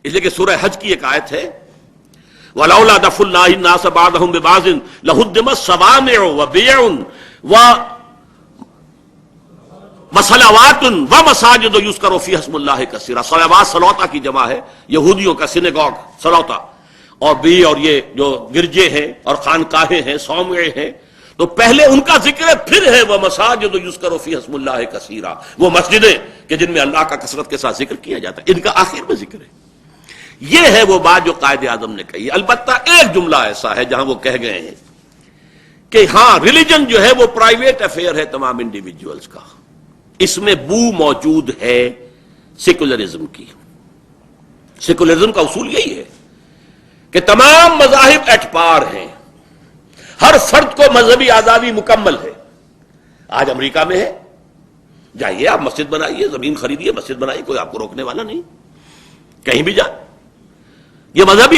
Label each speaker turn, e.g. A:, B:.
A: اس لیے کہ سورہ حج کی ایک آیت ہے وَلَوْلَا دَفْعُ اللَّهِ النَّاسَ بَعْضَهُم بِبَعْضٍ لَهُدِّمَتْ صَوَامِعُ وَبِيَعٌ وَصَلَوَاتٌ وَمَسَاجِدُ يُذْكَرُ فِيهَا اسْمُ اللَّهِ كَثِيرًا. صلوات صلوتا کی جمع ہے، یہودیوں کا سینگاگ صلوتا، اور بھی اور یہ جو گرجے ہیں اور خانقاہیں ہیں، صومعے ہیں، تو پہلے ان کا ذکر ہے، پھر ہے وَمَسَاجِدُ يُذْكَرُ فِيهَا اسْمُ اللَّهِ كَثِيرًا، وہ مسجدیں کہ جن میں اللہ کا کثرت کے ساتھ ذکر کیا جاتا ہے، ان کا آخر میں ذکر ہے. یہ ہے وہ بات جو قائد اعظم نے کہی. البتہ ایک جملہ ایسا ہے جہاں وہ کہہ گئے ہیں کہ ہاں ریلیجن جو ہے وہ پرائیویٹ افیئر ہے تمام انڈیویجولز کا، اس میں بو موجود ہے سیکولرزم کی. سیکولرزم کا اصول یہی ہے کہ تمام مذاہب ایٹ پار ہیں، ہر فرد کو مذہبی آزادی مکمل ہے. آج امریکہ میں ہے، جائیے آپ مسجد بنائیے، زمین خریدیے، مسجد بنائیے، کوئی آپ کو روکنے والا نہیں، کہیں بھی جائیں. یہ مذہبی